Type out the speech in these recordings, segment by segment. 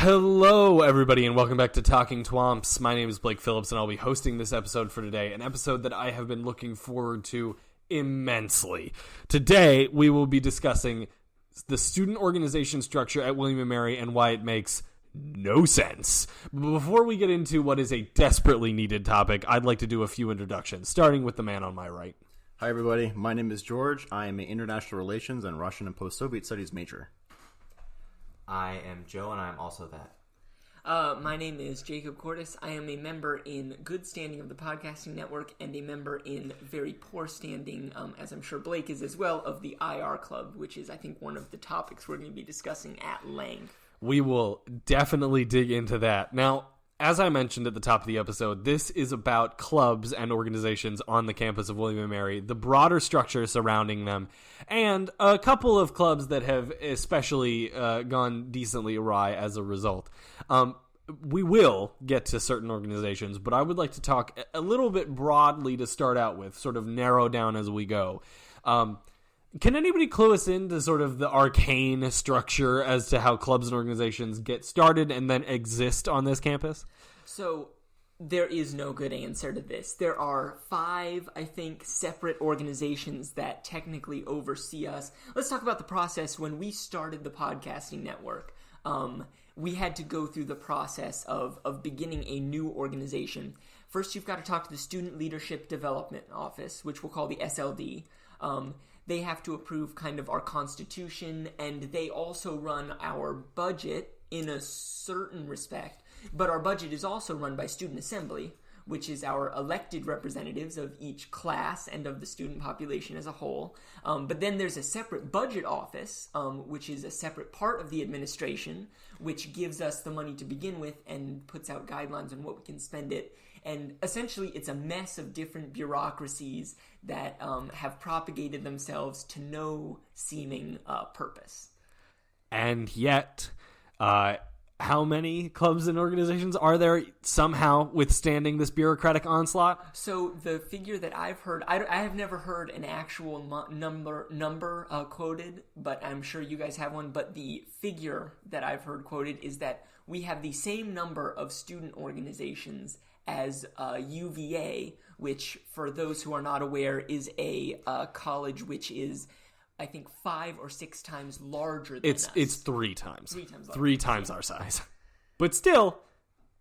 Hello, everybody, and welcome back to Talking TWAMPs. My name is Blake Phillips, and I'll be hosting this episode for today, an episode that I have been looking forward to immensely. Today, we will be discussing the student organization structure at William & Mary and why it makes no sense. But before we get into what is a desperately needed topic, I'd like to do a few introductions, starting with the man on my right. Hi, everybody. My name is George. I am an international relations and Russian and post-Soviet studies major. I am Joe, and I am also that. My name is Jacob Cordes. I am a member in good standing of the Podcasting Network and a member in very poor standing, as I'm sure Blake is as well, of the IR Club, which is, I think, one of the topics we're going to be discussing at length. We will definitely dig into that. Now, as I mentioned at the top of the episode, this is about clubs and organizations on the campus of William & Mary, the broader structure surrounding them, and a couple of clubs that have especially gone decently awry as a result. We will get to certain organizations, but I would like to talk a little bit broadly to start out with, sort of narrow down as we go. Can anybody clue us into sort of the arcane structure as to how clubs and organizations get started and then exist on this campus? So, there is no good answer to this. There are 5, I think, separate organizations that technically oversee us. Let's talk about the process when we started the Podcasting Network. We had to go through the process of beginning a new organization. First, you've got to talk to the Student Leadership Development Office, which we'll call the SLD. They have to approve kind of our constitution, and they also run our budget in a certain respect. But our budget is also run by Student Assembly, which is our elected representatives of each class and of the student population as a whole. But then there's a separate budget office, which is a separate part of the administration, which gives us the money to begin with and puts out guidelines on what we can spend it. And essentially, it's a mess of different bureaucracies that have propagated themselves to no seeming purpose. And yet, how many clubs and organizations are there somehow withstanding this bureaucratic onslaught? So the figure that I've heard, I have never heard an actual number quoted, but I'm sure you guys have one. But the figure that I've heard quoted is that we have the same number of student organizations as UVA, which, for those who are not aware, is a college which is, I think, 5 or 6 times larger than us. It's 3 times. 3 times larger. 3 times our size. But still,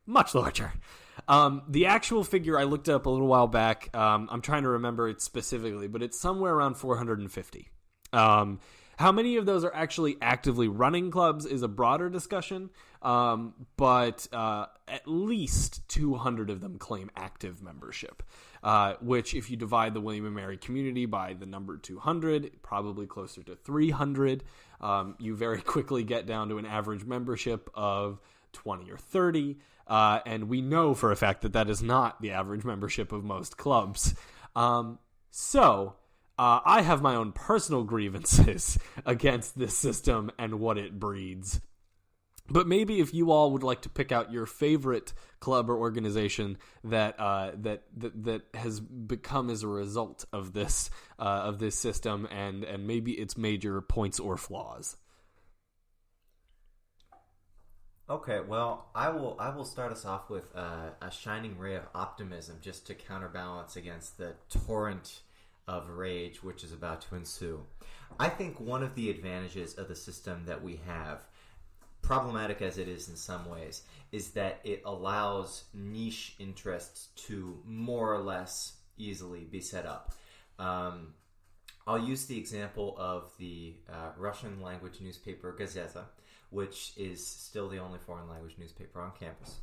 much larger. The actual figure I looked up a little while back, I'm trying to remember it specifically, but it's somewhere around 450. How many of those are actually actively running clubs is a broader discussion, but at least 200 of them claim active membership, which, if you divide the William & Mary community by the number 200, probably closer to 300, you very quickly get down to an average membership of 20 or 30, and we know for a fact that that is not the average membership of most clubs. I have my own personal grievances against this system and what it breeds. But maybe if you all would like to pick out your favorite club or organization that has become as a result of this system and maybe its major points or flaws. Okay, well, I will start us off with a shining ray of optimism just to counterbalance against the torrent of rage which is about to ensue. I think one of the advantages of the system that we have, problematic as it is in some ways, is that it allows niche interests to more or less easily be set up. I'll use the example of the Russian language newspaper Gazeta, which is still the only foreign language newspaper on campus.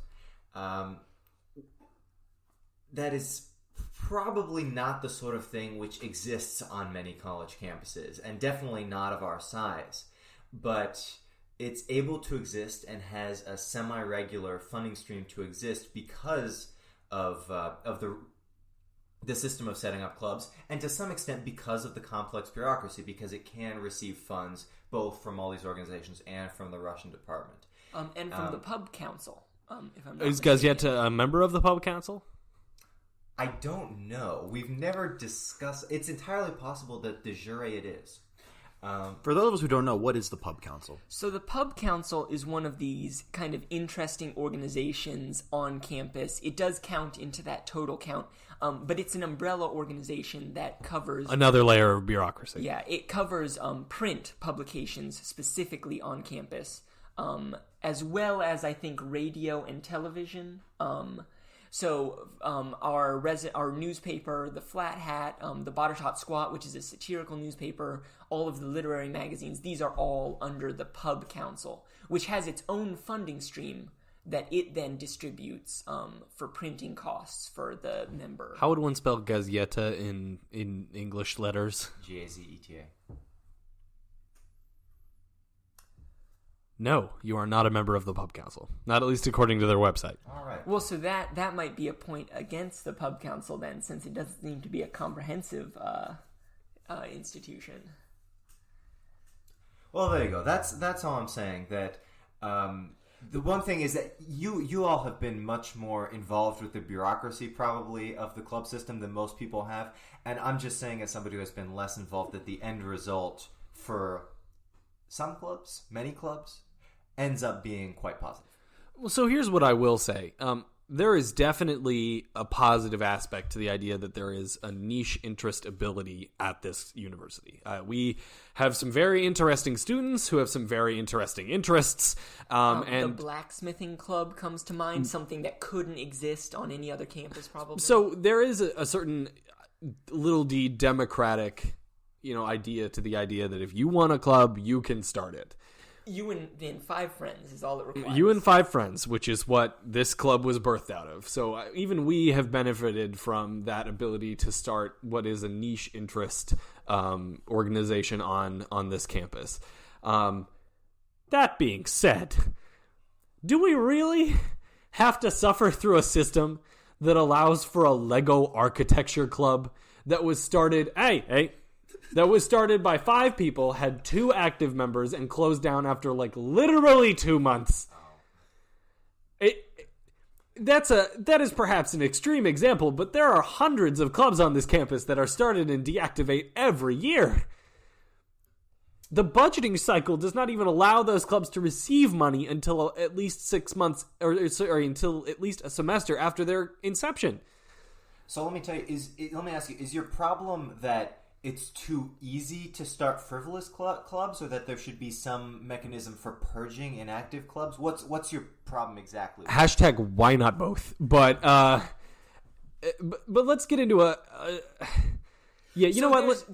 That is probably not the sort of thing which exists on many college campuses, and definitely not of our size. But it's able to exist and has a semi-regular funding stream to exist because of the system of setting up clubs, and to some extent because of the complex bureaucracy, because it can receive funds both from all these organizations and from the Russian department. And from the pub council, if I'm not Is mistaken. Gazeta a member of the pub council? I don't know. We've never discussed. It's entirely possible that de jure it is. For those of us who don't know, what is the Pub Council? So the Pub Council is one of these kind of interesting organizations on campus. It does count into that total count, but it's an umbrella organization that covers... Another layer of bureaucracy. Yeah, it covers print publications specifically on campus, as well as, I think, radio and television. Our newspaper, the Flat Hat, the Bottertot Squat, which is a satirical newspaper, all of the literary magazines, these are all under the Pub Council, which has its own funding stream that it then distributes for printing costs for the member. How would one spell Gazeta in English letters? Gazeta. No, you are not a member of the Pub Council. Not at least according to their website. All right. Well, so that might be a point against the Pub Council then, since it doesn't seem to be a comprehensive institution. Well, there you go. That's all I'm saying. That the one thing is that you all have been much more involved with the bureaucracy probably of the club system than most people have, and I'm just saying as somebody who has been less involved that the end result for some clubs, many clubs, ends up being quite positive. Well, so here's what I will say. There is definitely a positive aspect to the idea that there is a niche interest ability at this university. We have some very interesting students who have some very interesting interests. And the blacksmithing club comes to mind, something that couldn't exist on any other campus probably. So there is a certain little d democratic, idea to the idea that if you want a club, you can start it. You and 5 friends is all it requires. You and 5 friends, which is what this club was birthed out of. So even we have benefited from that ability to start what is a niche interest organization on this campus. That being said, do we really have to suffer through a system that allows for a Lego architecture club that was started... That was started by 5 people, had 2 active members, and closed down after literally 2 months. That is perhaps an extreme example, but there are hundreds of clubs on this campus that are started and deactivate every year. The budgeting cycle does not even allow those clubs to receive money until at least 6 months, or until at least a semester after their inception. So let me tell you, let me ask you, is your problem that it's too easy to start frivolous clubs, or that there should be some mechanism for purging inactive clubs? What's your problem exactly? # why not both? But let's get into know what?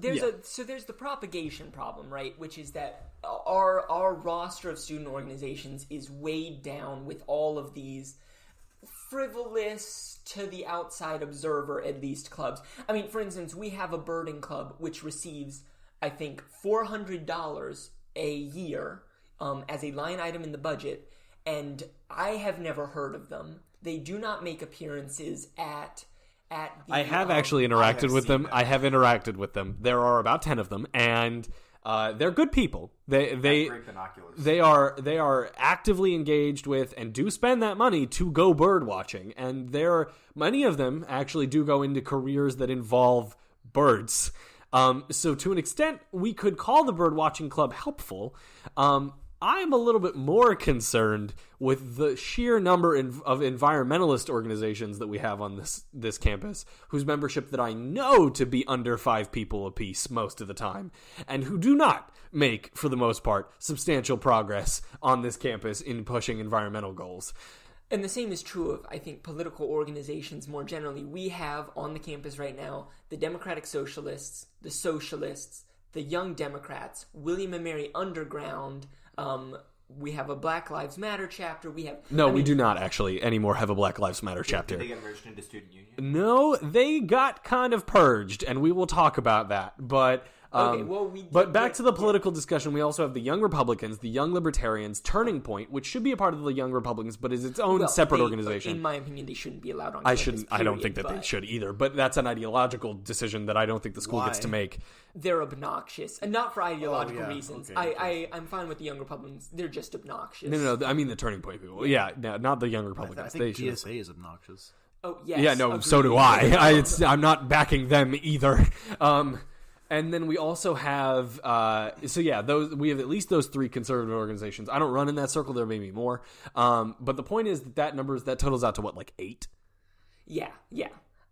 So there's the propagation problem, right? Which is that our roster of student organizations is weighed down with all of these frivolous, to the outside observer at least, clubs. I mean, for instance, we have a birding club which receives, I think, $400 a year as a line item in the budget, and I have never heard of them. They do not make appearances at the... I have actually interacted with them. I have interacted with them. There are about 10 of them, and they're good people. They are actively engaged with and do spend that money to go bird watching, and many of them actually do go into careers that involve birds. So to an extent, we could call the bird watching club helpful. I'm a little bit more concerned with the sheer number of environmentalist organizations that we have on this campus, whose membership that I know to be under 5 people apiece most of the time, and who do not make, for the most part, substantial progress on this campus in pushing environmental goals. And the same is true of, I think, political organizations more generally. We have on the campus right now the Democratic Socialists, the Socialists, the Young Democrats, William and Mary Underground. We have a Black Lives Matter chapter. We do not actually anymore have a Black Lives Matter chapter. Did they get merged into Student Union? No, they got kind of purged, and we will talk about that. But back to the political discussion, we also have the Young Republicans, the Young Libertarians, Turning Point, which should be a part of the Young Republicans, but is its own separate organization. In my opinion, they shouldn't be allowed on campus. I don't think that they should either, but that's an ideological decision that I don't think the school gets to make. They're obnoxious, and not for ideological reasons. Okay. I'm fine with the Young Republicans. They're just obnoxious. No, I mean the Turning Point people. Yeah, not the Young Republicans. I think GSA is obnoxious. Oh, yes. Yeah, no, agreed. So do I. I'm not backing them either. And then we also have, we have at least those 3 conservative organizations. I don't run in that circle. There may be more. But the point is that totals out to what, like 8? Yeah.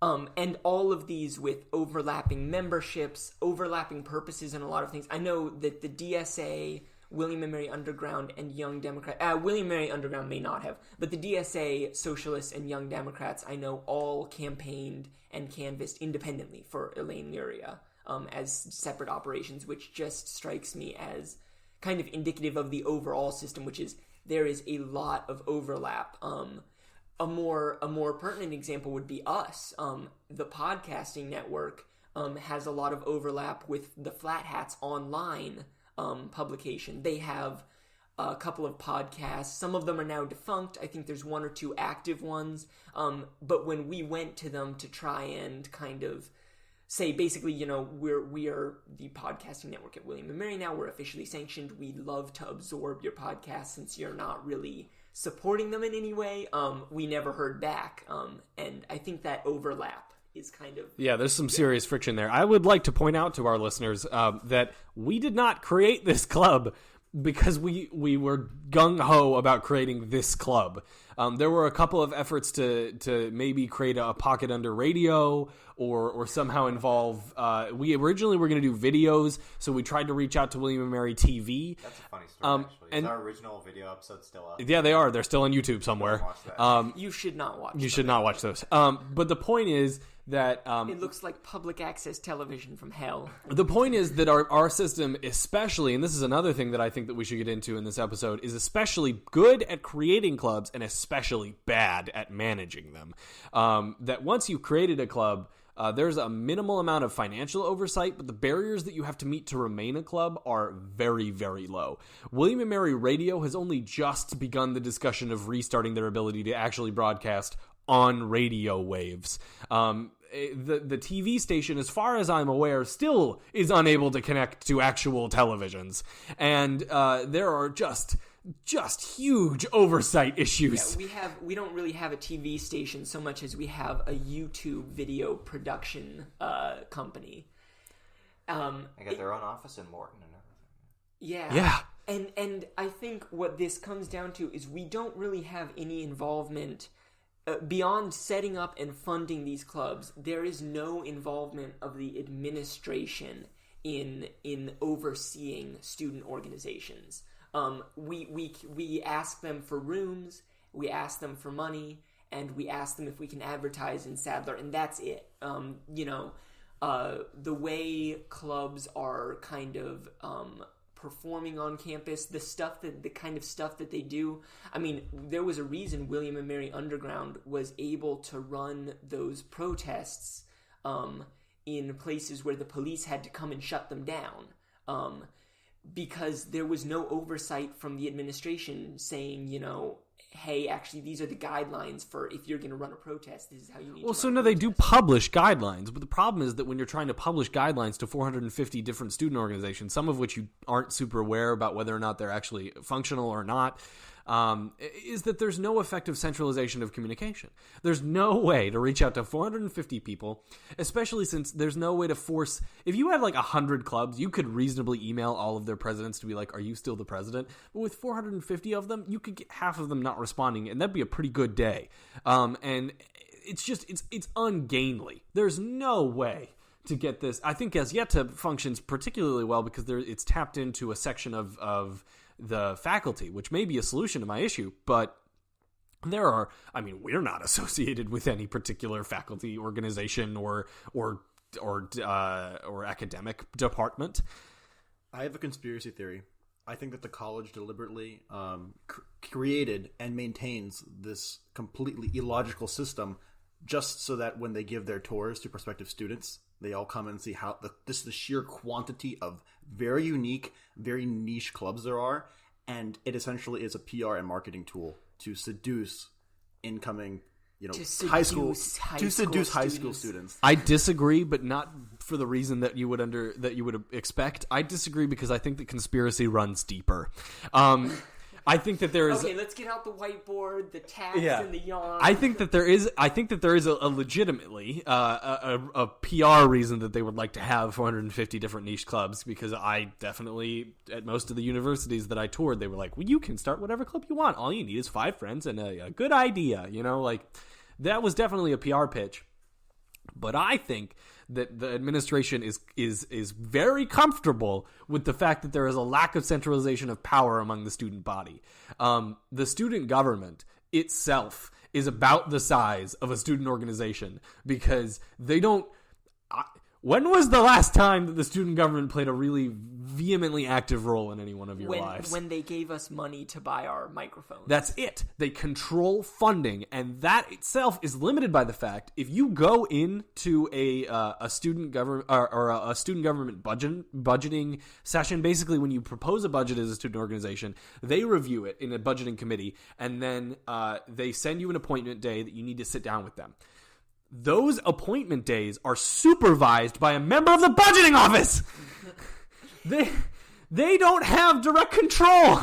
And all of these with overlapping memberships, overlapping purposes, and a lot of things. I know that the DSA, William and Mary Underground, and Young Democrat. William and Mary Underground may not have, but the DSA, Socialists, and Young Democrats, I know all campaigned and canvassed independently for Elaine Luria as separate operations, which just strikes me as kind of indicative of the overall system, which is there is a lot of overlap. A more pertinent example would be us. The podcasting network has a lot of overlap with the Flat Hats online publication. They have a couple of podcasts. Some of them are now defunct. I think there's 1 or 2 active ones. But when we went to them to try and kind of say, basically, we are the podcasting network at William & Mary now. We're officially sanctioned. We'd love to absorb your podcast since you're not really supporting them in any way. We never heard back. And I think that overlap is kind of... Yeah, there's some serious friction there. I would like to point out to our listeners that we did not create this club because we were gung-ho about creating this club. There were a couple of efforts to maybe create a pocket under radio or somehow involve... we originally were going to do videos, so we tried to reach out to William & Mary TV. That's a funny story, actually. Is our original video episode still up? Yeah, they are. They're still on YouTube somewhere. You should not watch You should not watch those. But the point is that... it looks like public access television from hell. The point is that our system especially, and this is another thing that I think that we should get into in this episode, is especially good at creating clubs and especially bad at managing them. That once you've created a club... there's a minimal amount of financial oversight, but the barriers that you have to meet to remain a club are very, very low. William & Mary Radio has only just begun the discussion of restarting their ability to actually broadcast on radio waves. The TV station, as far as I'm aware, still is unable to connect to actual televisions. And there are just huge oversight issues. Yeah, we don't really have a TV station so much as we have a YouTube video production company. They got their own office in Morton and everything. Yeah. And I think what this comes down to is we don't really have any involvement beyond setting up and funding these clubs. There is no involvement of the administration in overseeing student organizations. We ask them for rooms, we ask them for money, and we ask them if we can advertise in Sadler, and that's it. The way clubs are kind of performing on campus, the kind of stuff that they do. I mean, there was a reason William and Mary Underground was able to run those protests in places where the police had to come and shut them down. Because there was no oversight from the administration saying, hey, actually, these are the guidelines for if you're going to run a protest, this is how you need to run a protest. They do publish guidelines, but the problem is that when you're trying to publish guidelines to 450 different student organizations, some of which you aren't super aware about whether or not they're actually functional or not, is that there's no effective centralization of communication. There's no way to reach out to 450 people, especially since there's no way to force... If you had 100 clubs, you could reasonably email all of their presidents to be like, are you still the president? But with 450 of them, you could get half of them not responding, and that'd be a pretty good day. And it's ungainly. There's no way to get this. I think as yet to functions particularly well because it's tapped into a section of the faculty, which may be a solution to my issue, but we're not associated with any particular faculty organization or academic department. I have a conspiracy theory. I think that the college deliberately created and maintains this completely illogical system just so that when they give their tours to prospective students, they all come and see how the sheer quantity of very unique, very niche clubs there are, and it essentially is a PR and marketing tool to seduce incoming, high school students. I disagree, but not for the reason that you would expect. I disagree because I think the conspiracy runs deeper. I think that there is. Okay, let's get out the whiteboard, the tats, Yeah. and the yarn. I think that there is a legitimately a PR reason that they would like to have 450 different niche clubs, because I definitely, at most of the universities that I toured, they were like, well, you can start whatever club you want. All you need is 5 friends and a good idea. Like that was definitely a PR pitch. But I think that the administration is very comfortable with the fact that there is a lack of centralization of power among the student body. The student government itself is about the size of a student organization, because they don't... When was the last time that the student government played a really vehemently active role in any one of your lives? When they gave us money to buy our microphones. That's it. They control funding, and that itself is limited by the fact if you go into a student government or a student government budgeting session, basically when you propose a budget as a student organization, they review it in a budgeting committee, and then they send you an appointment day that you need to sit down with them. Those appointment days are supervised by a member of the budgeting office. They don't have direct control.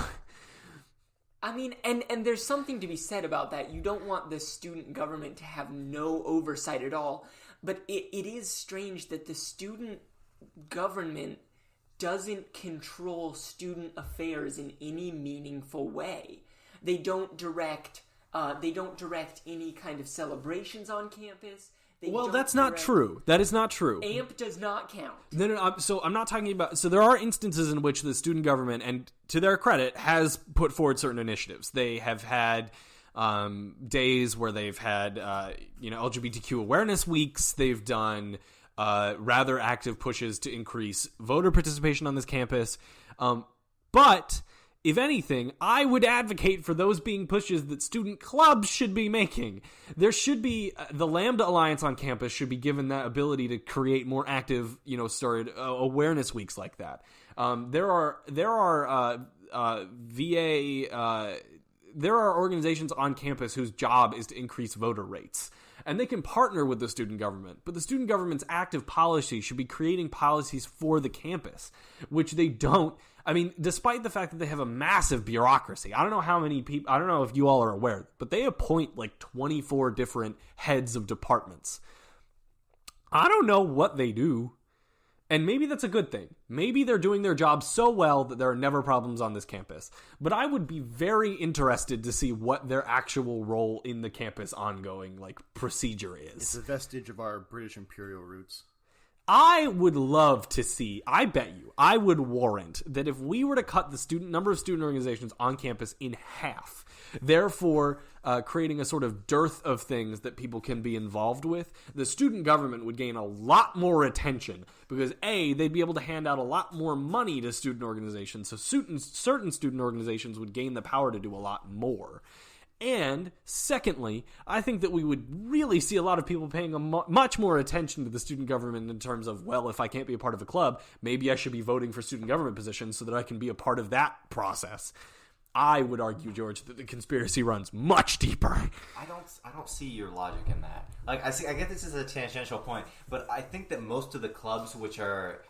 I mean, and there's something to be said about that. You don't want the student government to have no oversight at all. But it is strange that the student government doesn't control student affairs in any meaningful way. They don't direct any kind of celebrations on campus. That's not true. That is not true. AMP does not count. No. So I'm not talking about... So there are instances in which the student government, and to their credit, has put forward certain initiatives. They have had days where they've had LGBTQ awareness weeks. They've done rather active pushes to increase voter participation on this campus. But... if anything, I would advocate for those being pushes that student clubs should be making. There should be the Lambda Alliance on campus should be given that ability to create more active, awareness weeks like that. There are organizations on campus whose job is to increase voter rates. And they can partner with the student government. But the student government's active policy should be creating policies for the campus, which they don't. I mean, despite the fact that they have a massive bureaucracy, I don't know how many people, I don't know if you all are aware, but they appoint like 24 different heads of departments. I don't know what they do. And maybe that's a good thing. Maybe they're doing their job so well that there are never problems on this campus. But I would be very interested to see what their actual role in the campus ongoing, procedure is. It's a vestige of our British imperial roots. I would love to see, I bet you, I would warrant that if we were to cut the number of student organizations on campus in half, therefore creating a sort of dearth of things that people can be involved with, the student government would gain a lot more attention because, A, they'd be able to hand out a lot more money to student organizations, so certain student organizations would gain the power to do a lot more. And secondly, I think that we would really see a lot of people paying much more attention to the student government in terms of, well, if I can't be a part of a club, maybe I should be voting for student government positions so that I can be a part of that process. I would argue, George, that the conspiracy runs much deeper. I don't see your logic in that. I get this is a tangential point, but I think that most of the clubs which are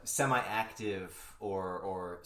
semi-active or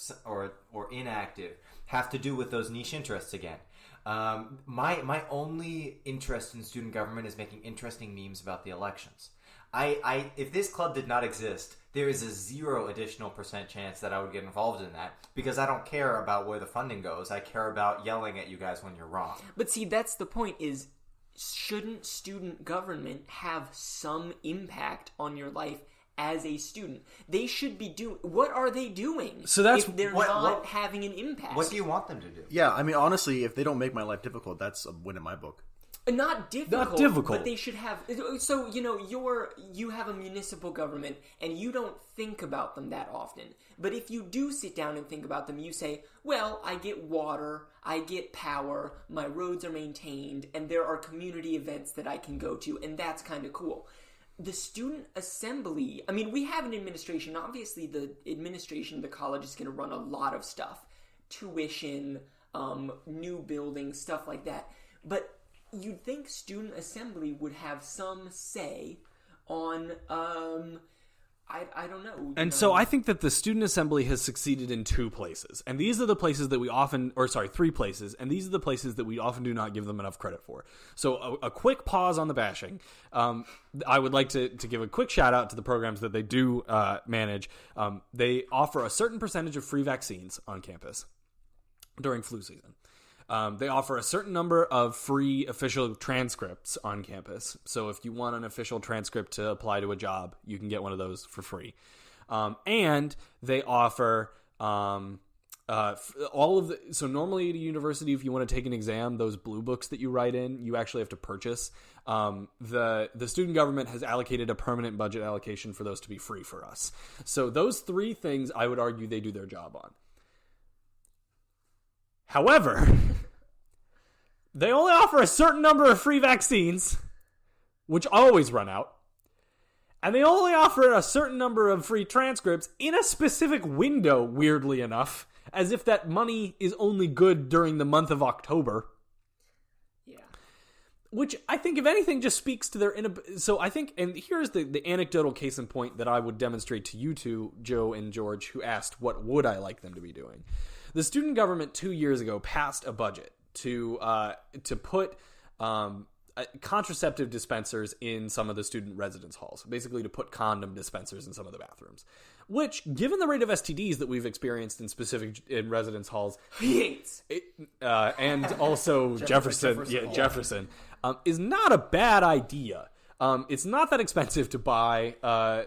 inactive have to do with those niche interests again. My only interest in student government is making interesting memes about the elections. If this club did not exist, there is a 0 additional % chance that I would get involved in that because I don't care about where the funding goes. I care about yelling at you guys when you're wrong. But see, that's the point is, shouldn't student government have some impact on your life as a student? They should be doing... What are they doing so that's, if they're not having an impact? What do you want them to do? Yeah, I mean, honestly, if they don't make my life difficult, that's a win in my book. Not difficult, but they should have... So, you have a municipal government, and you don't think about them that often. But if you do sit down and think about them, you say, well, I get water, I get power, my roads are maintained, and there are community events that I can go to, and that's kind of cool. The student assembly, I mean, we have an administration. Obviously, the administration of the college is going to run a lot of stuff. Tuition, new buildings, stuff like that. But you'd think student assembly would have some say on I don't know. And so I think that the student assembly has succeeded in two places. And these are the places that we often, three places. And these are the places that we often do not give them enough credit for. So a quick pause on the bashing. I would like to give a quick shout out to the programs that they do manage. They offer a certain percentage of free vaccines on campus during flu season. They offer a certain number of free official transcripts on campus. So if you want an official transcript to apply to a job, you can get one of those for free. And they offer all of the... So normally at a university, if you want to take an exam, those blue books that you write in, you actually have to purchase. The student government has allocated a permanent budget allocation for those to be free for us. So those three things, I would argue they do their job on. However, they only offer a certain number of free vaccines, which always run out, and they only offer a certain number of free transcripts in a specific window, weirdly enough, as if that money is only good during the month of October. Yeah. Which I think, if anything, just speaks to their... So I think, and here's the anecdotal case in point that I would demonstrate to you two, Joe and George, who asked what would I like them to be doing. The student government 2 years ago passed a budget to put contraceptive dispensers in some of the student residence halls, basically to put condom dispensers in some of the bathrooms. Which, given the rate of STDs that we've experienced in residence halls, and also Jefferson, is not a bad idea. It's not that expensive to buy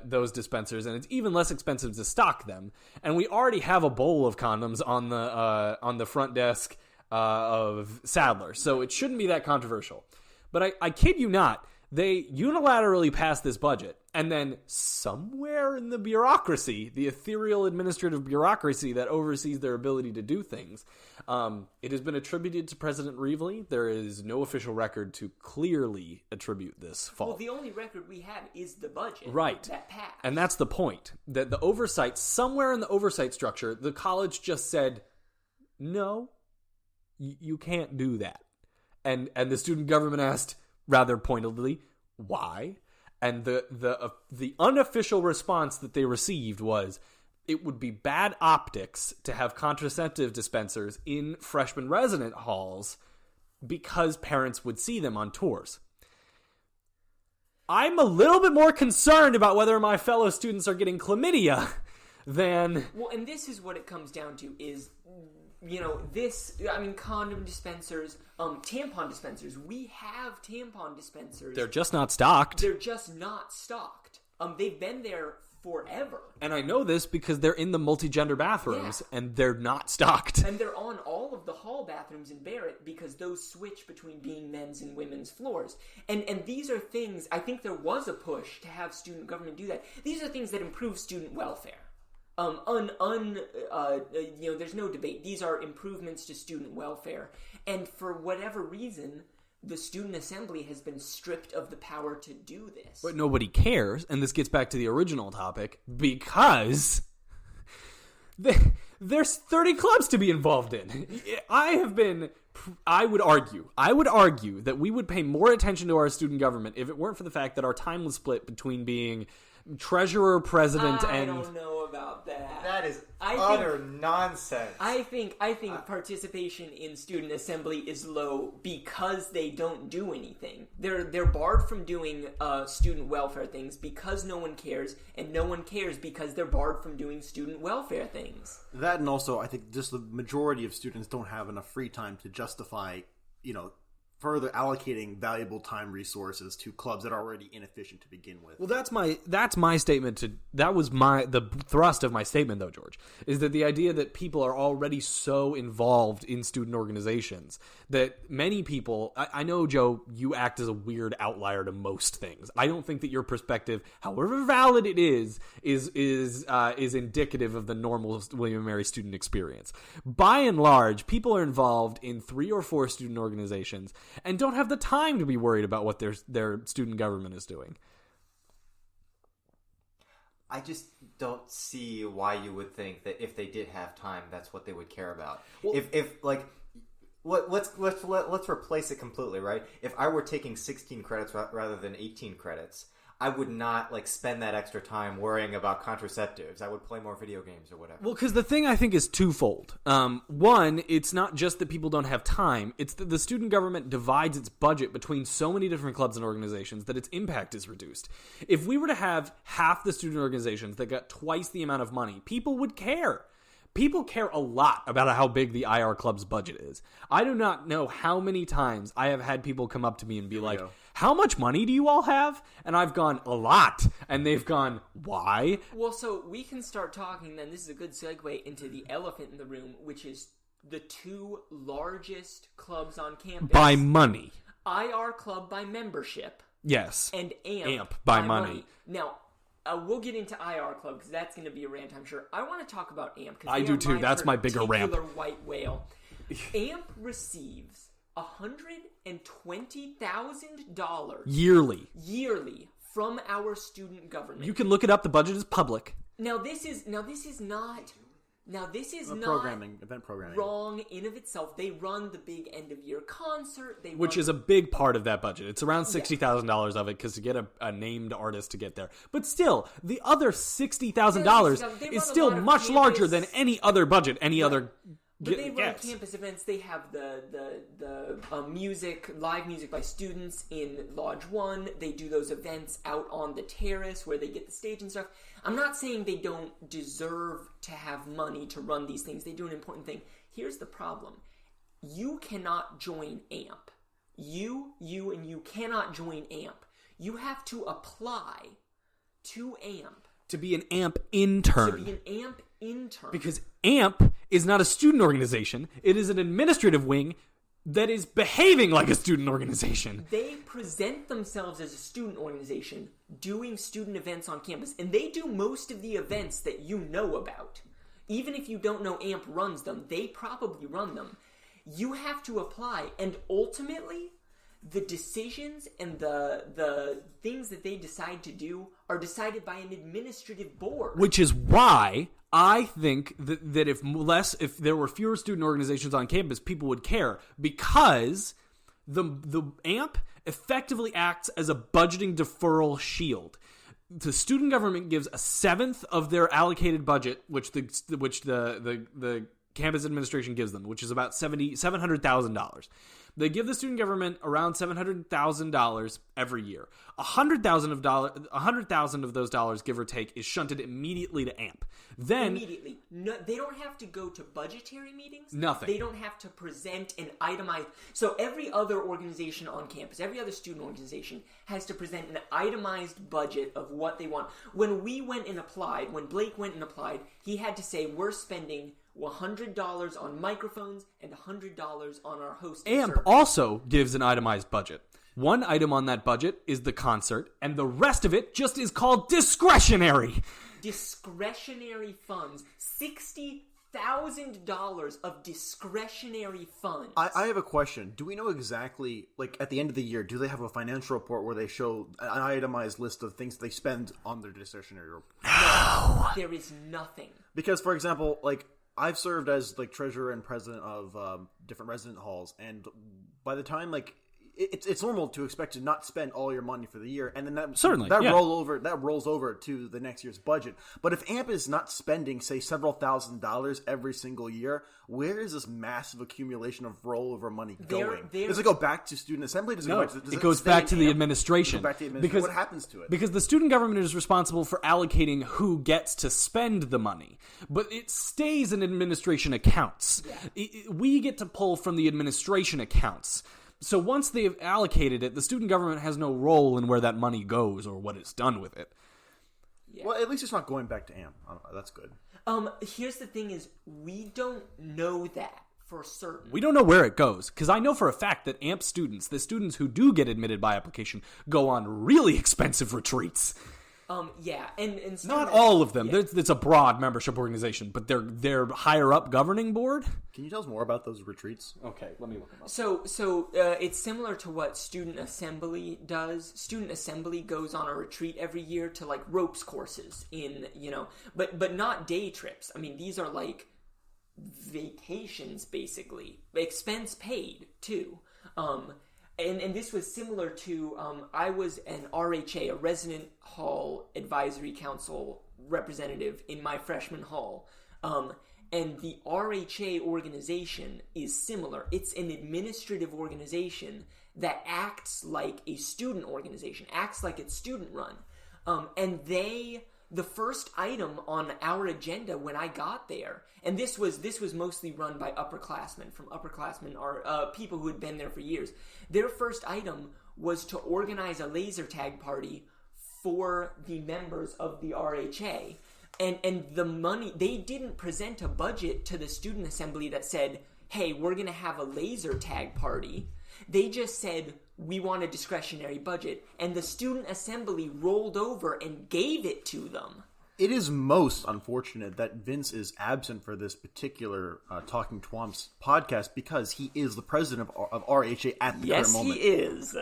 those dispensers, and it's even less expensive to stock them. And we already have a bowl of condoms on the front desk of Sadler, so it shouldn't be that controversial. But I kid you not, they unilaterally passed this budget, and then somewhere in the bureaucracy, the ethereal administrative bureaucracy that oversees their ability to do things, it has been attributed to President Reevely. There is no official record to clearly attribute this fault. Well, the only record we have is the budget that passed. And that's the point. That the oversight, somewhere in the oversight structure, the college just said, no, you can't do that. And the student government asked, rather pointedly, why? And the unofficial response that they received was, it would be bad optics to have contraceptive dispensers in freshman resident halls because parents would see them on tours. I'm a little bit more concerned about whether my fellow students are getting chlamydia than... Well, and this is what it comes down to is... condom dispensers, tampon dispensers. We have tampon dispensers. They're just not stocked. They've been there forever. And I know this because they're in the multi-gender bathrooms, and they're not stocked. And they're on all of the hall bathrooms in Barrett because those switch between being men's and women's floors. And these are things, I think there was a push to have student government do that. These are things that improve student welfare. There's no debate. These are improvements to student welfare. And for whatever reason, the student assembly has been stripped of the power to do this. But nobody cares, and this gets back to the original topic, because there's 30 clubs to be involved in. I would argue that we would pay more attention to our student government if it weren't for the fact that our time was split between being treasurer, president, and... I don't know about that. That is utter nonsense. I think participation in student assembly is low because they don't do anything. They're barred from doing student welfare things because no one cares, and no one cares because they're barred from doing student welfare things. That, and also I think just the majority of students don't have enough free time to justify, further allocating valuable time resources to clubs that are already inefficient to begin with. Well, that's my statement that was the thrust of my statement, though, George, is that the idea that people are already so involved in student organizations that many people, I know, Joe, you act as a weird outlier to most things. I don't think that your perspective, however valid it is indicative of the normal William and Mary student experience. By and large, people are involved in 3 or 4 student organizations and don't have the time to be worried about what their student government is doing. I just don't see why you would think that if they did have time, that's what they would care about. Well, let's replace it completely, right? If I were taking 16 credits rather than 18 credits, I would not like spend that extra time worrying about contraceptives. I would play more video games or whatever. Well, because the thing I think is twofold. One, it's not just that people don't have time. It's that the student government divides its budget between so many different clubs and organizations that its impact is reduced. If we were to have half the student organizations that got twice the amount of money, people would care. People care a lot about how big the IR Club's budget is. I do not know how many times I have had people come up to me and be like, how much money do you all have? And I've gone, a lot. And they've gone, why? Well, so we can start talking then. This is a good segue into the elephant in the room, which is the two largest clubs on campus. By money. IR Club by membership. Yes. And AMP by money. Now, we'll get into IR Club because that's going to be a rant, I'm sure. I want to talk about AMP. I do too. That's my bigger rant. White whale. AMP receives $120,000 yearly from our student government. You can look it up. The budget is public. Now this is not event programming wrong in of itself. They run the big end of year concert, which is a big part of that budget. It's around $60,000 of it because to get a named artist to get there. But still, the other $60,000 is still much larger than any other budget. But they run campus events. They have the live music by students in Lodge 1. They do those events out on the terrace where they get the stage and stuff. I'm not saying they don't deserve to have money to run these things. They do an important thing. Here's the problem. You cannot join AMP. You cannot join AMP. You have to apply to AMP. To be an AMP intern. To be an AMP intern. Because AMP is not a student organization. It is an administrative wing that is behaving like a student organization. They present themselves as a student organization doing student events on campus, and they do most of the events that you know about. Even if you don't know AMP runs them, they probably run them. You have to apply, and ultimately, the decisions and the things that they decide to do are decided by an administrative board. Which is why I think that if there were fewer student organizations on campus, people would care, because the AMP effectively acts as a budgeting deferral shield. The student government gives a seventh of their allocated budget, which the campus administration gives them, which is about $700,000. They give the student government around $700,000 every year. $100,000 of those dollars, give or take, is shunted immediately to AMP. Then immediately, no, they don't have to go to budgetary meetings. Nothing. They don't have to present an itemized. So every other organization on campus, every other student organization, has to present an itemized budget of what they want. When Blake went and applied, he had to say, we're spending $100 on microphones and $100 on our hosting AMP service. also gives an itemized budget. One item on that budget is the concert, and the rest of it just is called discretionary. Discretionary funds. $60,000 of discretionary funds. I have a question. Do we know exactly, like, at the end of the year, do they have a financial report where they show an itemized list of things they spend on their discretionary report? No. There is nothing. Because, for example, like, I've served as like treasurer and president of different resident halls, and by the time like it's normal to expect to not spend all your money for the year, and then that rolls over to the next year's budget. But if AMP is not spending, say, several $1,000s every single year, where is this massive accumulation of rollover money going? Does it go back to student assembly? It goes back to the administration. Because what happens to it? Because the student government is responsible for allocating who gets to spend the money, but it stays in administration accounts. Yeah. We get to pull from the administration accounts. So once they've allocated it, the student government has no role in where that money goes or what it's done with it. Yeah. Well, at least it's not going back to AMP. That's good. Here's the thing is, we don't know that for certain. We don't know where it goes, because I know for a fact that AMP students, the students who do get admitted by application, go on really expensive retreats. Yeah, and not all of them. Yeah. It's a broad membership organization, but they're higher up governing board. Can you tell us more about those retreats? Okay, let me look them up. So it's similar to what Student Assembly does. Student Assembly goes on a retreat every year to like ropes courses but not day trips. I mean, these are like vacations basically, expense paid too. and this was similar to, I was an RHA, a Resident Hall Advisory Council representative in my freshman hall. And the RHA organization is similar. It's an administrative organization that acts like a student organization, acts like it's student run. And the first item on our agenda when I got there, and this was mostly run by upperclassmen. Upperclassmen are people who had been there for years. Their first item was to organize a laser tag party for the members of the RHA. And the money, they didn't present a budget to the student assembly that said, hey, we're going to have a laser tag party. They just said, we want a discretionary budget. And the student assembly rolled over and gave it to them. It is most unfortunate that Vince is absent for this particular Talking TWAMPs podcast because he is the president of RHA at the current moment. Yes, he is.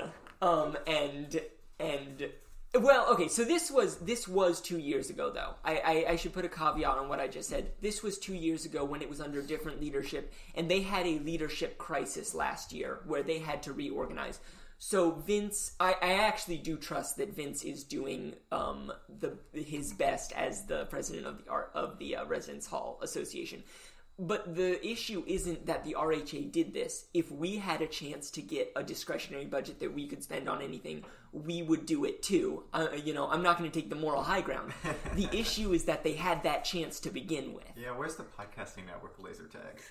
Well, okay, so this was 2 years ago, though. I should put a caveat on what I just said. This was 2 years ago when it was under different leadership, and they had a leadership crisis last year where they had to reorganize. So Vince, I actually do trust that Vince is doing his best as the president of the Residence Hall Association. But the issue isn't that the RHA did this. If we had a chance to get a discretionary budget that we could spend on anything, we would do it too. I'm not going to take the moral high ground. The issue is that they had that chance to begin with. Yeah, where's the podcasting network laser tag?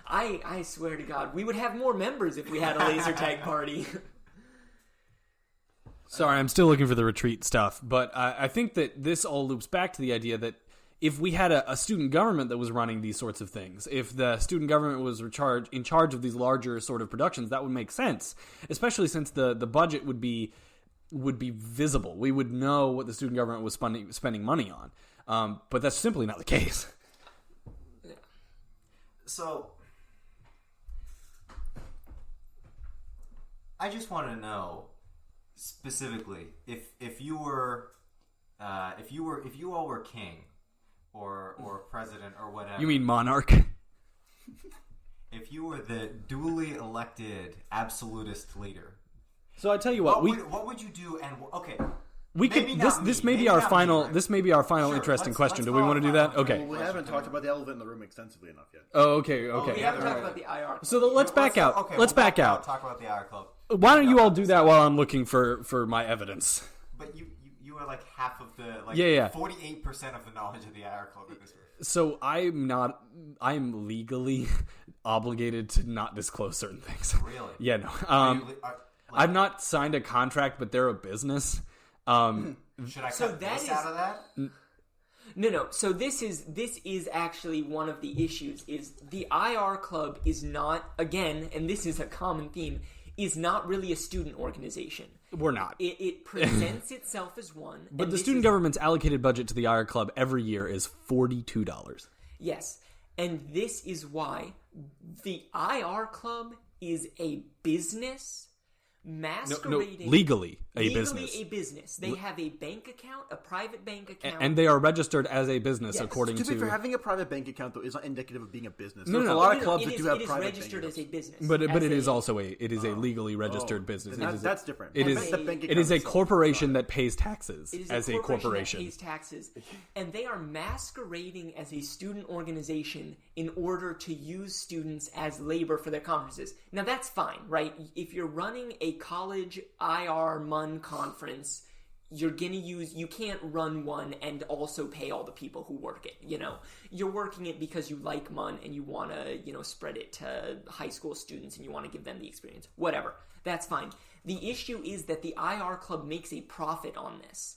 I swear to God, we would have more members if we had a laser tag party. Sorry, I'm still looking for the retreat stuff, but I think that this all loops back to the idea that if we had a student government that was running these sorts of things, if the student government was in charge of these larger sort of productions, that would make sense, especially since the budget would be visible. We would know what the student government was spending money on, but that's simply not the case. So, I just want to know specifically if you all were king or president or whatever. You mean monarch? If you were the duly elected absolutist leader. So I tell you what, what would you do? And okay, we could. This may be our final. This may be our final interesting question. Do we want to do that? Okay. Well, we haven't talked about the elephant in the room extensively enough yet. Oh, okay. We haven't talked about the IR club. So let's back out. Okay, let's back out. Talk about the IR club. Why don't you all do that while I'm looking for my evidence? But you are like half of the 48% of the knowledge of the IR club at this rate. So I'm legally obligated to not disclose certain things. Really? Yeah, no. I've not signed a contract, but they're a business. Should I cut this out of that? No. So this is actually one of the issues. Is the IR club is not, again, and this is a common theme, is not really a student organization. We're not. It presents itself as one. But the student government's allocated budget to the IR club every year is $42. Yes. And this is why the IR club is a business masquerading... No, legally a business. They have a bank account, a private bank account. And they are registered as a business according To to... be fair, having a private bank account, though, is not indicative of being a business. No. There's a lot of clubs that do have it is private registered bank as a business. But it is also a legally registered business. That's different. It is a corporation that pays taxes It is as a corporation. that pays taxes, and they are masquerading as a student organization in order to use students as labor for their conferences. Now that's fine, right? If you're running a college IR MUN conference, you can't run one and also pay all the people who work it. You're working it because you like MUN and you want to spread it to high school students and you want to give them the experience. Whatever, that's fine. The issue is that the IR club makes a profit on this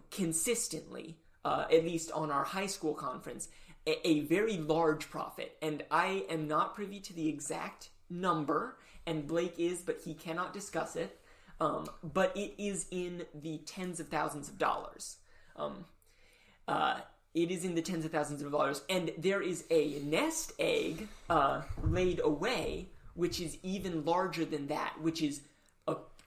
consistently, at least on our high school conference, a very large profit. And I am not privy to the exact number, and Blake is, but he cannot discuss it. But it is in the tens of thousands of dollars. It is in the tens of thousands of dollars. And there is a nest egg laid away, which is even larger than that, which is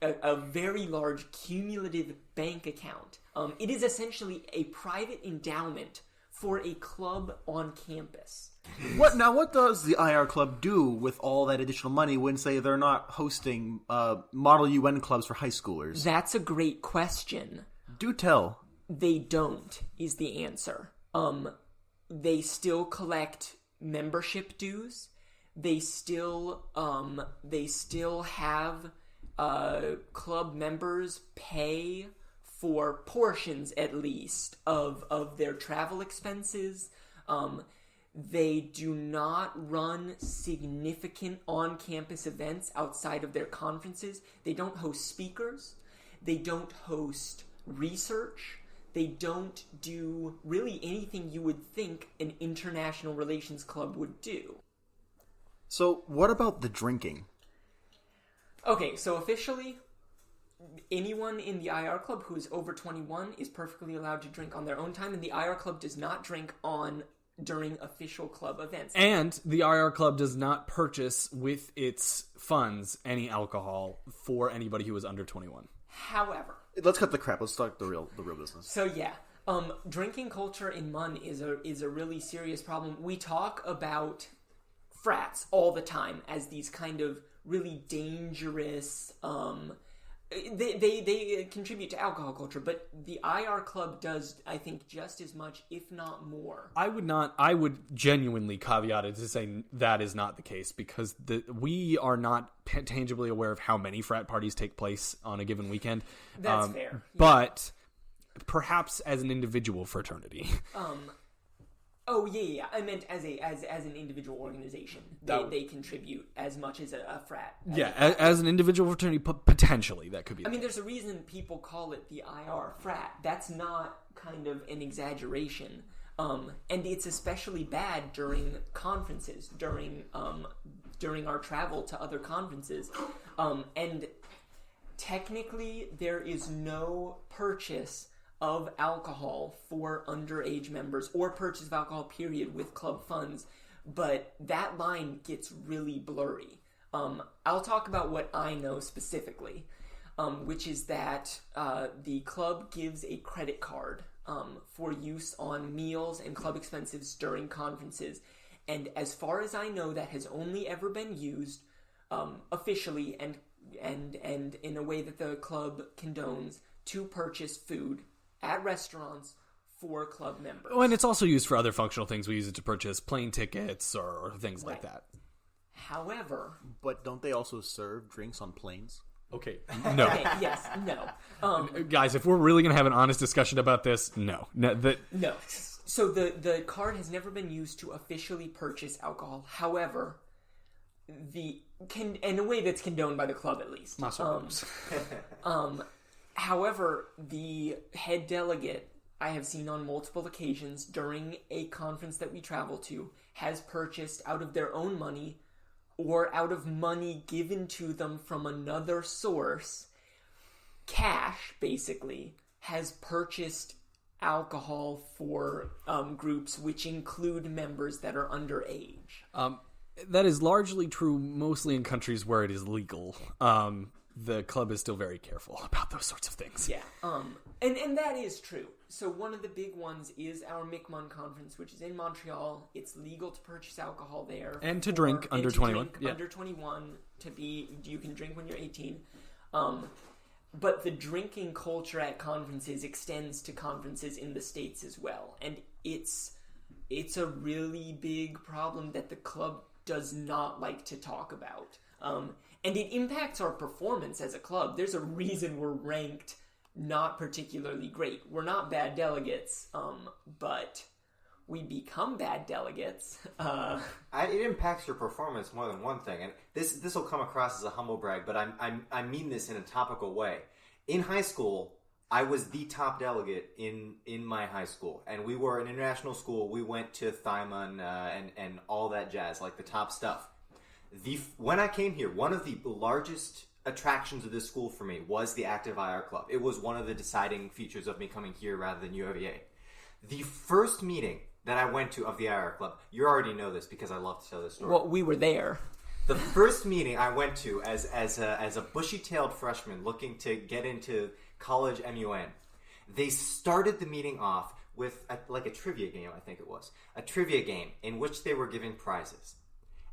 a very large cumulative bank account. It is essentially a private endowment for a club on campus. What does the IR Club do with all that additional money when, say, they're not hosting Model UN clubs for high schoolers? That's a great question. Do tell. They don't, is the answer. They still collect membership dues. They still have club members pay for portions, at least, of their travel expenses. They do not run significant on-campus events outside of their conferences. They don't host speakers. They don't host research. They don't do really anything you would think an international relations club would do. So, what about the drinking? Okay, so officially, anyone in the IR Club who is over 21 is perfectly allowed to drink on their own time, and the IR Club does not drink during official club events. And the IR Club does not purchase with its funds any alcohol for anybody who is under 21. However, Let's cut the crap. Let's start the real business. so yeah, drinking culture in MUN is a really serious problem. We talk about frats all the time as these kind of really dangerous. They contribute to alcohol culture, but the IR Club does, I think, just as much, if not more. I would genuinely caveat it to say that is not the case, because we are not tangibly aware of how many frat parties take place on a given weekend. That's fair. But perhaps as an individual fraternity. Oh yeah. I meant as an individual organization, they contribute as much as a frat. As an individual fraternity, potentially that could be. I mean, there's a reason people call it the IR frat. That's not kind of an exaggeration, and it's especially bad during conferences, during our travel to other conferences, and technically there is no purchase of alcohol for underage members, or purchase of alcohol, period, with club funds, but that line gets really blurry. I'll talk about what I know specifically, which is that the club gives a credit card for use on meals and club expenses during conferences, and as far as I know, that has only ever been used officially and in a way that the club condones to purchase food at restaurants for club members. Oh, and it's also used for other functional things. We use it to purchase plane tickets or things like that. However... But don't they also serve drinks on planes? Okay, no. Okay, yes, no. Guys, if we're really going to have an honest discussion about this, no. No. So the card has never been used to officially purchase alcohol. However, in a way that's condoned by the club, at least. However, the head delegate, I have seen on multiple occasions during a conference that we travel to, has purchased out of their own money or out of money given to them from another source, cash, basically, has purchased alcohol for groups which include members that are underage. That is largely true mostly in countries where it is legal. The club is still very careful about those sorts of things. Yeah, and that is true. So one of the big ones is our MICMUN conference, which is in Montreal. It's legal to purchase alcohol there. And to drink under 21. Yeah. Under 21, you can drink when you're 18. But the drinking culture at conferences extends to conferences in the States as well. And it's a really big problem that the club does not like to talk about. And it impacts our performance as a club. There's a reason we're ranked not particularly great. We're not bad delegates, but we become bad delegates. It impacts your performance more than one thing, and this will come across as a humble brag, but I mean this in a topical way. In high school, I was the top delegate in my high school, and we were an international school. We went to Thaiman and all that jazz, like the top stuff. When I came here, one of the largest attractions of this school for me was the active IR club. It was one of the deciding features of me coming here rather than UVA. The first meeting that I went to of the IR club, you already know this because I love to tell this story. Well, we were there. The first meeting I went to as a bushy-tailed freshman looking to get into college MUN, they started the meeting off with like a trivia game, I think it was. A trivia game in which they were giving prizes.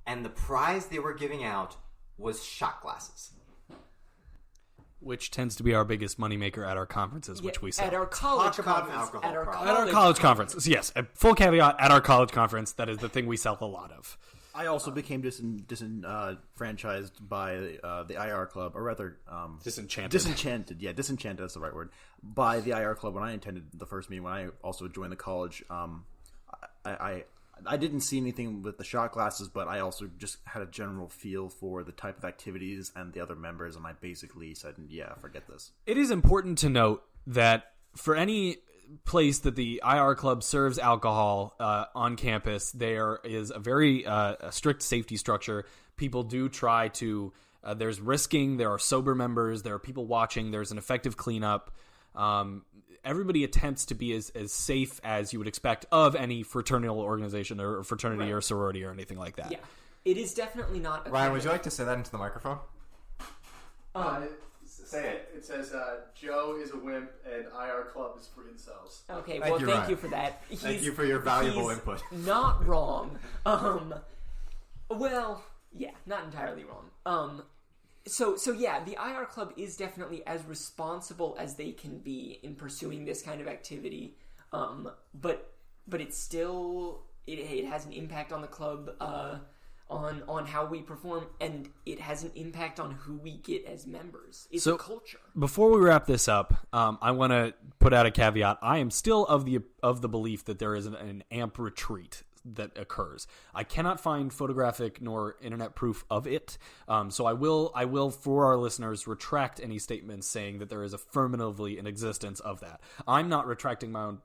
And the prize they were giving out was shot glasses. Which tends to be our biggest moneymaker at our conferences, which we sell. At our college Talk about conference. alcohol At our products. At our college conferences, yes. A full caveat, at our college conference, that is the thing we sell a lot of. I also became disenfranchised by the IR club, or rather, Disenchanted. Disenchanted. Yeah, disenchanted. That's the right word. By the IR club when I attended the first meeting. When I also joined the college, I didn't see anything with the shot glasses, but I also just had a general feel for the type of activities and the other members, and I basically said, "Yeah, forget this." It is important to note that for any place that the IR club serves alcohol on campus, there is a very strict safety structure. People do try to there's risking, there are sober members, there are people watching, there's an effective cleanup. Everybody attempts to be as safe as you would expect of any fraternal organization or fraternity or sorority or anything like that. Yeah, it is definitely not. Ryan, would you like to say that into the microphone? Say it. It says, Joe is a wimp and IR club is for incels. Okay, Thank you, thank Ryan. you for that. Thank you for your valuable he's input. Not wrong. Well, yeah, not entirely wrong. So yeah, the IR club is definitely as responsible as they can be in pursuing this kind of activity. But it's still it has an impact on the club, on how we perform, and it has an impact on who we get as members. It's a culture. Before we wrap this up, I want to put out a caveat. I am still of the belief that there is an AMP retreat that occurs. I cannot find photographic nor internet proof of it, so I will for our listeners retract any statements saying that there is affirmatively an existence of that. I'm not retracting my own.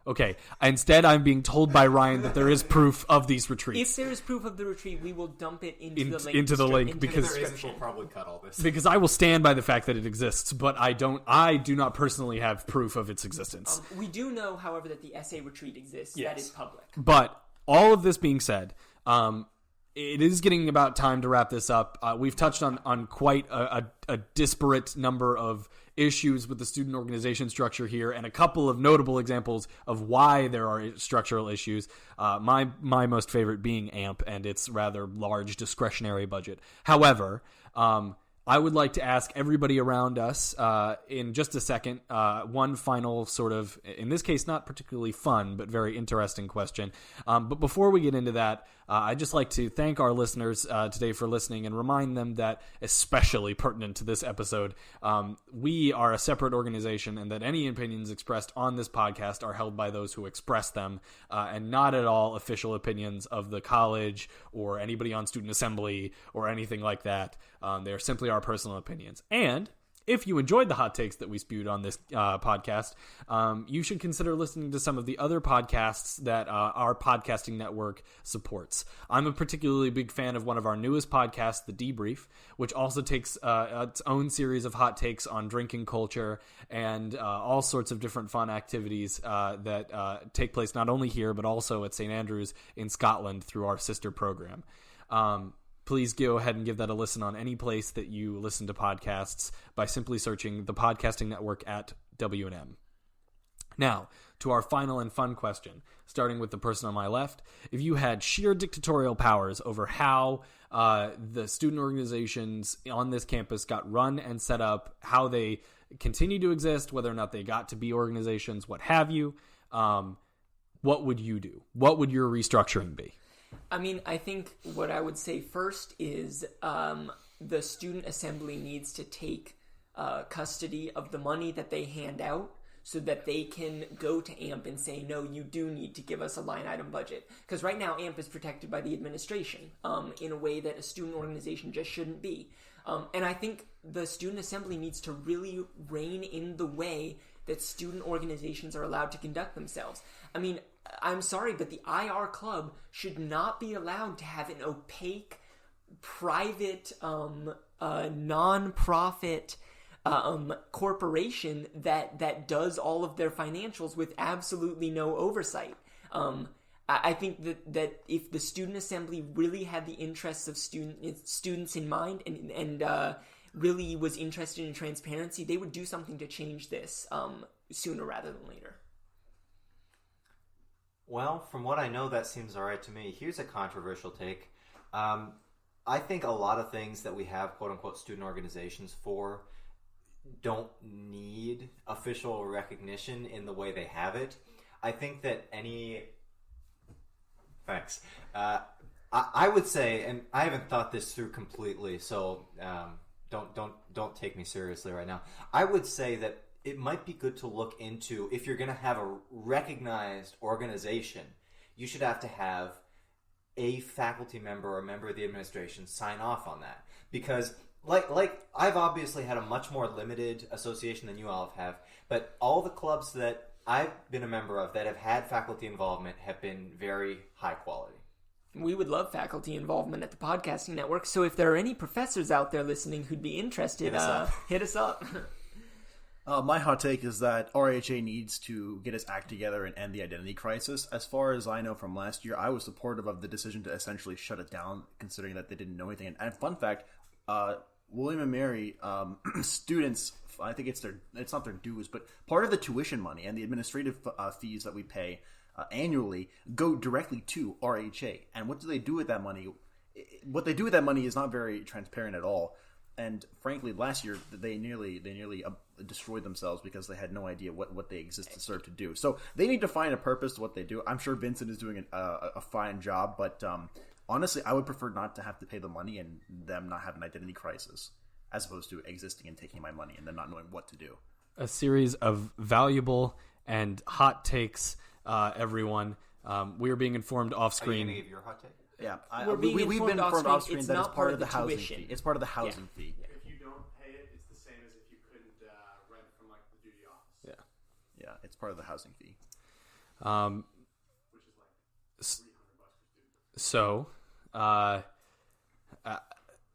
Okay. Instead, I'm being told by Ryan that there is proof of these retreats. If there is proof of the retreat, we will dump it into the link because If there isn't, we'll probably cut all this. Because I will stand by the fact that it exists, but I do not personally have proof of its existence. We do know, however, that the SA retreat exists. Yes. That is public. But all of this being said, it is getting about time to wrap this up. We've touched on quite a disparate number of issues with the student organization structure here, and a couple of notable examples of why there are structural issues. My most favorite being AMP and its rather large discretionary budget. However, I would like to ask everybody around us in just a second one final sort of, in this case, not particularly fun, but very interesting question. But before we get into that, I'd just like to thank our listeners today for listening and remind them that, especially pertinent to this episode, we are a separate organization and that any opinions expressed on this podcast are held by those who express them and not at all official opinions of the college or anybody on student assembly or anything like that. They are simply our personal opinions. And if you enjoyed the hot takes that we spewed on this podcast, you should consider listening to some of the other podcasts that our podcasting network supports. I'm a particularly big fan of one of our newest podcasts, The Debrief, which also takes its own series of hot takes on drinking culture and all sorts of different fun activities that take place not only here, but also at St. Andrews in Scotland through our sister program. Please go ahead and give that a listen on any place that you listen to podcasts by simply searching the podcasting network at W&M. Now, to our final and fun question, starting with the person on my left. If you had sheer dictatorial powers over how the student organizations on this campus got run and set up, how they continue to exist, whether or not they got to be organizations, what have you, what would you do? What would your restructuring be? I mean, I think what I would say first is the student assembly needs to take custody of the money that they hand out so that they can go to AMP and say, no, you do need to give us a line item budget. Because right now AMP is protected by the administration in a way that a student organization just shouldn't be. And I think the student assembly needs to really rein in the way that student organizations are allowed to conduct themselves. I mean, I'm sorry, but the IR club should not be allowed to have an opaque, private, non-profit corporation that does all of their financials with absolutely no oversight. I think that if the student assembly really had the interests of students in mind and really was interested in transparency, they would do something to change this sooner rather than later. Well, from what I know, that seems all right to me. Here's a controversial take. I think a lot of things that we have quote-unquote student organizations for don't need official recognition in the way they have it. I think that Thanks. I would say, and I haven't thought this through completely, so don't take me seriously right now. I would say that it might be good to look into, if you're going to have a recognized organization, you should have to have a faculty member or a member of the administration sign off on that. Because like I've obviously had a much more limited association than you all have, but all the clubs that I've been a member of that have had faculty involvement have been very high quality. We would love faculty involvement at the Podcasting Network, so if there are any professors out there listening who'd be interested, hit us up. My hot take is that RHA needs to get its act together and end the identity crisis. As far as I know from last year, I was supportive of the decision to essentially shut it down, considering that they didn't know anything. And fun fact, William and Mary students, I think it's not their dues, but part of the tuition money and the administrative fees that we pay annually go directly to RHA. And what do they do with that money? What they do with that money is not very transparent at all. And frankly, last year they nearly destroyed themselves because they had no idea what they exist to serve to do. So they need to find a purpose to what they do. I'm sure Vincent is doing a fine job, but honestly, I would prefer not to have to pay the money and them not have an identity crisis, as opposed to existing and taking my money and then not knowing what to do. A series of valuable and hot takes, everyone. We are being informed off screen. Are you going to give your hot take? Yeah, we've been informed off screen that it's part of the housing tuition. fee. It's part of the housing fee. If you don't pay it, it's the same as if you couldn't rent from like the duty office. Yeah, it's part of the housing fee. Which is like $300 per student. So,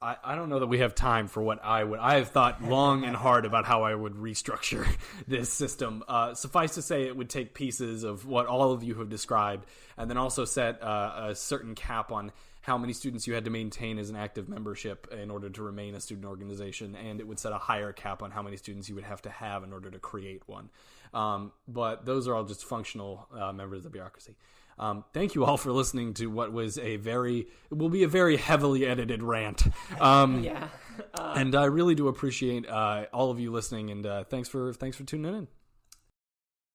I don't know that we have time for what I have thought long and hard about how I would restructure this system. Suffice to say, it would take pieces of what all of you have described and then also set a certain cap on how many students you had to maintain as an active membership in order to remain a student organization, and it would set a higher cap on how many students you would have to have in order to create one. But those are all just functional members of the bureaucracy. Thank you all for listening to what was will be a very heavily edited rant. And I really do appreciate all of you listening, and thanks for tuning in.